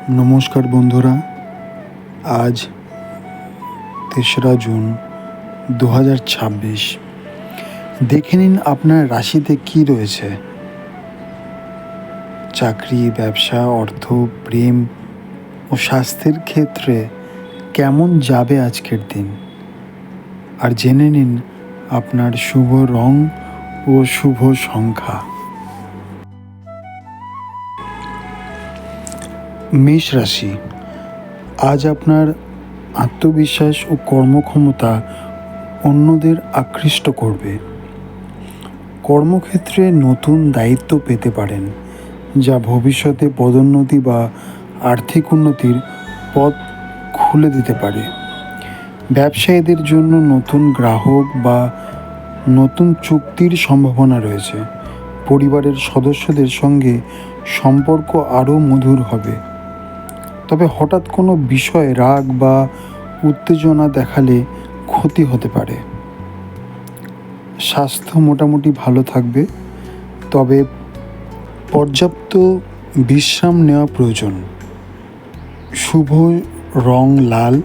নমস্কার বন্ধুরা, আজ ৩রা জুন ২০২৬। দেখে নিন আপনার রাশিতে কি রয়েছে। চাকরি, ব্যবসা, অর্থ, প্রেম ও স্বাস্থ্যের ক্ষেত্রে কেমন যাবে আজকের দিন। আর জেনে নিন আপনার শুভ রং ও শুভ সংখ্যা। মেষ রাশি, আজ আপনার আত্মবিশ্বাস ও কর্মক্ষমতা অন্যদের আকৃষ্ট করবে। কর্মক্ষেত্রে নতুন দায়িত্ব পেতে পারেন, যা ভবিষ্যতে পদোন্নতি বা আর্থিক উন্নতির পথ খুলে দিতে পারে। ব্যবসায়ীদের জন্য নতুন গ্রাহক বা নতুন চুক্তির সম্ভাবনা রয়েছে। পরিবারের সদস্যদের সঙ্গে সম্পর্ক আরও মধুর হবে। তবে হঠাৎ কোনো বিষয়ে রাগ বা উত্তেজনা দেখালে ক্ষতি হতে পারে। স্বাস্থ্য মোটামুটি ভালো থাকবে, তবে পর্যাপ্ত বিশ্রাম নেওয়া প্রয়োজন। শুভ রং লাল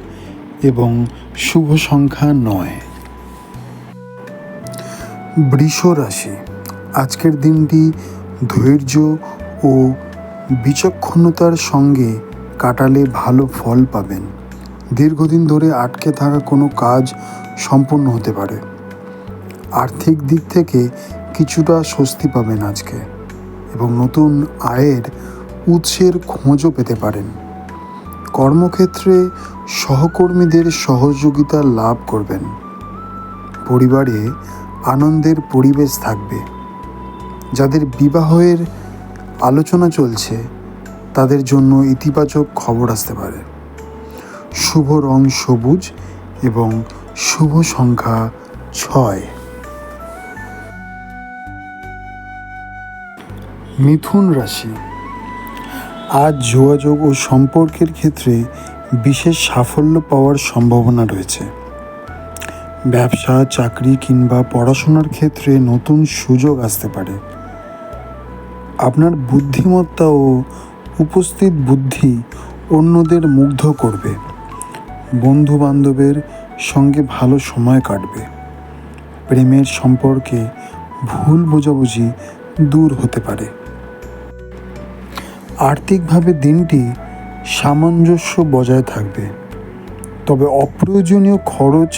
এবং শুভ সংখ্যা ৯। বৃষ রাশি, আজকের দিনটি ধৈর্য ও বিচক্ষণতার সঙ্গে কাটালে ভালো ফল পাবেন। দীর্ঘদিন ধরে আটকে থাকা কোনো কাজ সম্পূর্ণ হতে পারে। আর্থিক দিক থেকে কিছুটা স্বস্তি পাবেন আজকে, এবং নতুন আয়ের উৎসের খোঁজও পেতে পারেন। কর্মক্ষেত্রে সহকর্মীদের সহযোগিতা লাভ করবেন। পরিবারে আনন্দের পরিবেশ থাকবে। যাদের বিবাহের আলোচনা চলছে তাদের জন্য ইতিবাচক খবর আসতে পারে। শুভ রং সবুজ এবং শুভ সংখ্যা ৬। মিথুন রাশি, আজ যোগাযোগ ও সম্পর্কের ক্ষেত্রে বিশেষ সাফল্য পাওয়ার সম্ভাবনা রয়েছে। ব্যবসা, চাকরি কিংবা পড়াশোনার ক্ষেত্রে নতুন সুযোগ আসতে পারে। আপনার বুদ্ধিমত্তা ও উপস্থিত বুদ্ধি অন্যদের মুগ্ধ করবে। বন্ধু বান্ধবের সঙ্গে ভালো সময় কাটবে। প্রেমের সম্পর্কে ভুল বোঝাবুঝি দূর হতে পারে। আর্থিকভাবে দিনটি সামঞ্জস্য বজায় থাকবে, তবে অপ্রয়োজনীয় খরচ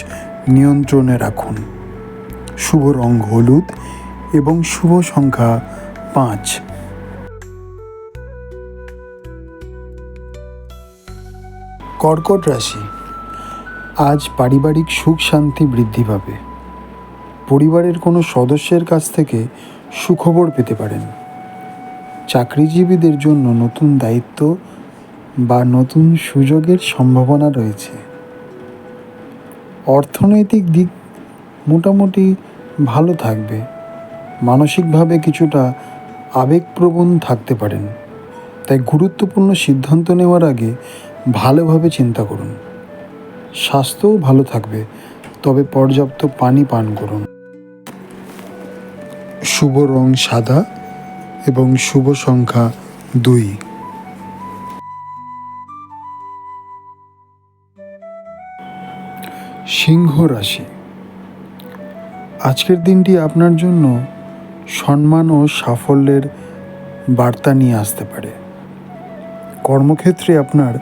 নিয়ন্ত্রণে রাখুন। শুভ রং হলুদ এবং শুভ সংখ্যা ৫। কর্কট রাশি, আজ পারিবারিক সুখ শান্তি বৃদ্ধি পাবে। পরিবারের কোনো সদস্যের কাছ থেকে সুখবর পেতে পারেন। চাকরিজীবীদের জন্য নতুন দায়িত্ব বা নতুন সুযোগের সম্ভাবনা রয়েছে। অর্থনৈতিক দিক মোটামুটি ভালো থাকবে। মানসিকভাবে কিছুটা আবেগপ্রবণ থাকতে পারেন, তাই গুরুত্বপূর্ণ সিদ্ধান্ত নেওয়ার আগে ভালোভাবে চিন্তা করুন। স্বাস্থ্যও ভালো থাকবে, তবে পর্যাপ্ত পানি পান করুন। শুভ রং সাদা এবং শুভ সংখ্যা ২। সিংহ রাশি, আজকের দিনটি আপনার জন্য সম্মান ও সাফল্যের বার্তা নিয়ে আসতে পারে। কর্মক্ষেত্রে আপনার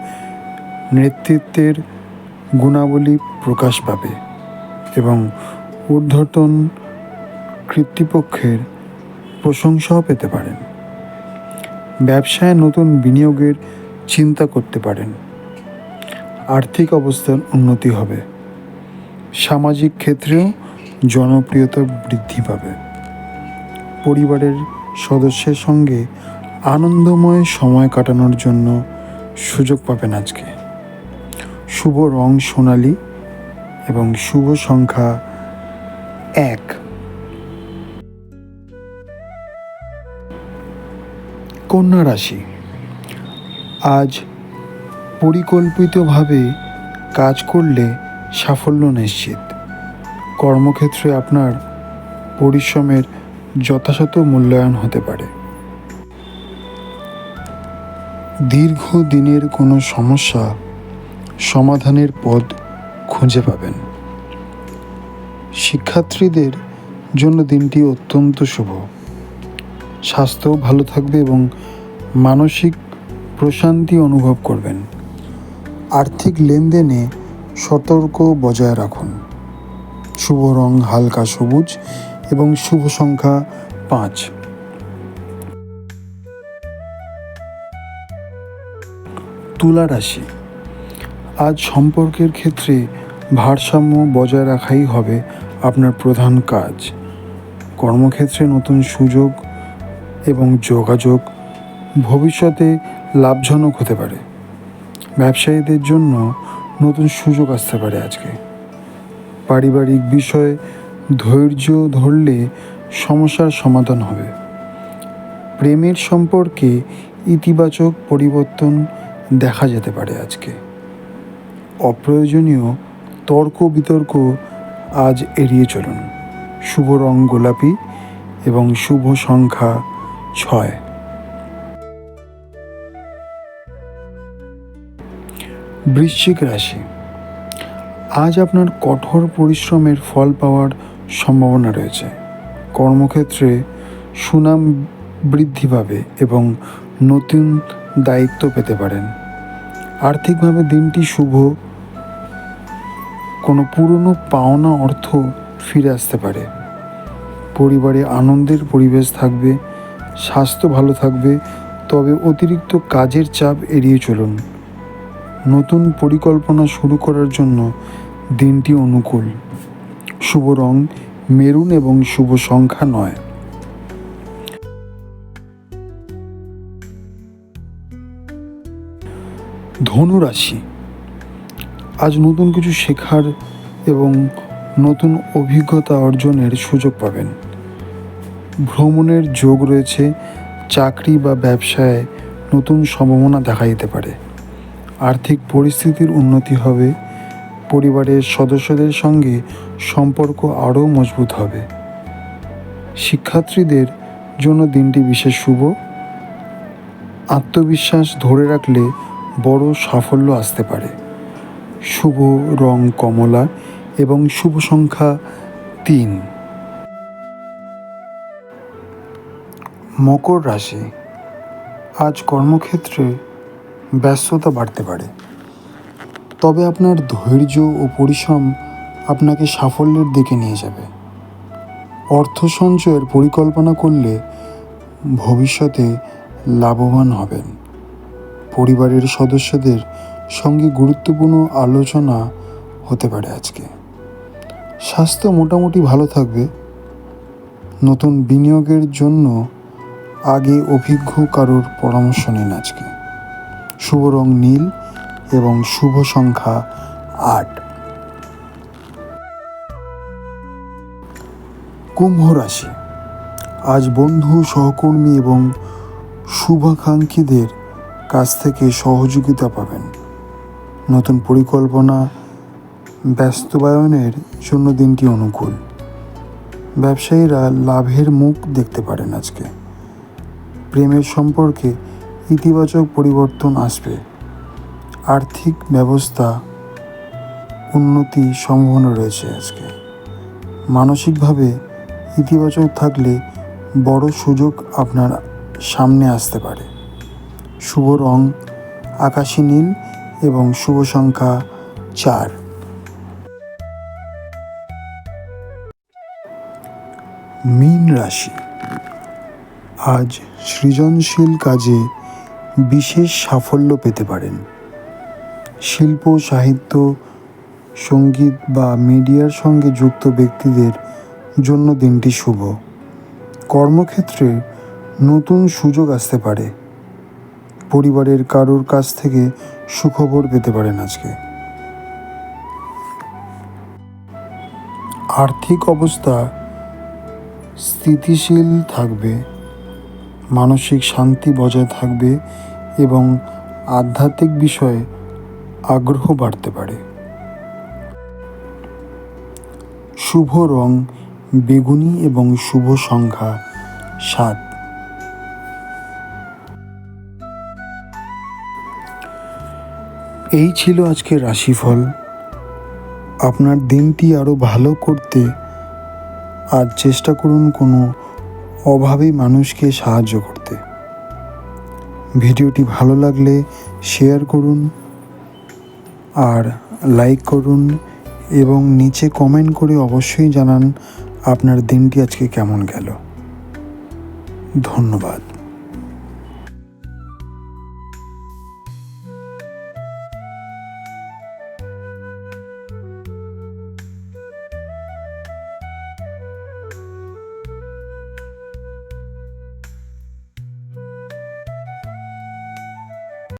নেতৃত্বের গুণাবলী প্রকাশ পাবে এবং ঊর্ধ্বতন কর্তৃপক্ষের প্রশংসাও পেতে পারেন। ব্যবসায় নতুন বিনিয়োগের চিন্তা করতে পারেন। আর্থিক অবস্থার উন্নতি হবে। সামাজিক ক্ষেত্রেও জনপ্রিয়তা বৃদ্ধি পাবে। পরিবারের সদস্যের সঙ্গে আনন্দময় সময় কাটানোর জন্য সুযোগ পাবেন আজকে। শুভ রং সোনালী এবং শুভ সংখ্যা ১। কন্যা রাশি, আজ পরিকল্পিতভাবে কাজ করলে সাফল্য নিশ্চিত। কর্মক্ষেত্রে আপনার পরিশ্রমের যথাযথ মূল্যায়ন হতে পারে। দীর্ঘদিনের কোনো সমস্যা সমাধানের পথ খুঁজে পাবেন। শিক্ষার্থীদের জন্য দিনটি অত্যন্ত শুভ। স্বাস্থ্যও ভালো থাকবে এবং মানসিক প্রশান্তি অনুভব করবেন। আর্থিক লেনদেনে সতর্ক বজায় রাখুন। শুভ রং হালকা সবুজ এবং শুভ সংখ্যা 5। তুলা রাশি, আজ সম্পর্কের ক্ষেত্রে ভারসাম্য বজায় রাখাই হবে আপনার প্রধান কাজ। কর্মক্ষেত্রে নতুন সুযোগ এবং যোগাযোগ ভবিষ্যতে লাভজনক হতে পারে। ব্যবসায়ীদের জন্য নতুন সুযোগ আসতে পারে আজকে। পারিবারিক বিষয়ে ধৈর্য ধরলে সমস্যার সমাধান হবে। প্রেমের সম্পর্কে ইতিবাচক পরিবর্তন দেখা যেতে পারে আজকে। অপ্রয়োজনীয় তর্ক বিতর্ক আজ এড়িয়ে চলুন। শুভ রং গোলাপি এবং শুভ সংখ্যা 6। বৃশ্চিক রাশি, আজ আপনার কঠোর পরিশ্রমের ফল পাওয়ার সম্ভাবনা রয়েছে। কর্মক্ষেত্রে সুনাম বৃদ্ধি পাবে এবং নতুন দায়িত্ব পেতে পারেন। আর্থিকভাবে দিনটি শুভ। কোনো পুরনো পাওনা অর্থ ফিরে আসতে পারে। পরিবারে আনন্দের পরিবেশ থাকবে। স্বাস্থ্য ভালো থাকবে, তবে অতিরিক্ত কাজের চাপ এড়িয়ে চলুন। নতুন পরিকল্পনা শুরু করার জন্য দিনটি অনুকূল। শুভ রং মেরুন এবং শুভ সংখ্যা 9। ধনু রাশি, আজ নতুন কিছু শেখার এবং নতুন অভিজ্ঞতা অর্জনের সুযোগ পাবেন। ভ্রমণের যোগ রয়েছে। চাকরি বা ব্যবসায় নতুন সম্ভাবনা দেখা যেতে পারে। আর্থিক পরিস্থিতির উন্নতি হবে। পরিবারের সদস্যদের সঙ্গে সম্পর্ক আরও মজবুত হবে। শিক্ষার্থীদের জন্য দিনটি বিশেষ শুভ। আত্মবিশ্বাস ধরে রাখলে বড় সাফল্য আসতে পারে। শুভ রং কমলা এবং শুভ সংখ্যা 3। মকর রাশি, আজ কর্মক্ষেত্রে ব্যস্ততা বাড়তে পারে, তবে আপনার ধৈর্য ও পরিশ্রম আপনাকে সাফল্যের দিকে নিয়ে যাবে। অর্থ সঞ্চয়ের পরিকল্পনা করলে ভবিষ্যতে লাভবান হবেন। পরিবারের সদস্যদের সঙ্গে গুরুত্বপূর্ণ আলোচনা হতে পারে আজকে। স্বাস্থ্য মোটামুটি ভালো থাকবে। নতুন বিনিয়োগের জন্য আগে অভিজ্ঞ কারোর পরামর্শ নিন আজকে। শুভ রং নীল এবং শুভ সংখ্যা 8। কুম্ভ রাশি, আজ বন্ধু সহকর্মী এবং শুভাকাঙ্ক্ষীদের কাছ থেকে সহযোগিতা পাবেন। নতুন পরিকল্পনা বাস্তবায়নের জন্য দিনটি অনুকূল। ব্যবসায়ীরা লাভের মুখ দেখতে পারেন আজকে। প্রেমের সম্পর্কে ইতিবাচক পরিবর্তন আসবে। আর্থিক ব্যবস্থা উন্নতি সম্ভাবনা রয়েছে আজকে। মানসিকভাবে ইতিবাচক থাকলে বড় সুযোগ আপনার সামনে আসতে পারে। শুভ রং আকাশী নীল এবং শুভ সংখ্যা 4। মীন রাশি, আজ সৃজনশীল কাজে বিশেষ সাফল্য পেতে পারেন। শিল্প, সাহিত্য, সঙ্গীত বা মিডিয়ার সঙ্গে যুক্ত ব্যক্তিদের জন্য দিনটি শুভ। কর্মক্ষেত্রে নতুন সুযোগ আসতে পারে। পরিবারের কারোর কাছ থেকে সুখবর পেতে পারেন আজকে। আর্থিক অবস্থা স্থিতিশীল থাকবে। মানসিক শান্তি বজায় থাকবে এবং আধ্যাত্মিক বিষয়ে আগ্রহ বাড়তে পারে। শুভ রং বেগুনি এবং শুভ সংখ্যা 7। এই ছিল আজকের রাশিফল। আপনার দিনটি আরও ভালো করতে আজ চেষ্টা করুন কোনো অভাবী মানুষকে সাহায্য করতে। ভিডিওটি ভালো লাগলে শেয়ার করুন আর লাইক করুন এবং নিচে কমেন্ট করে অবশ্যই জানান আপনার দিনটি আজকে কেমন গেল। ধন্যবাদ।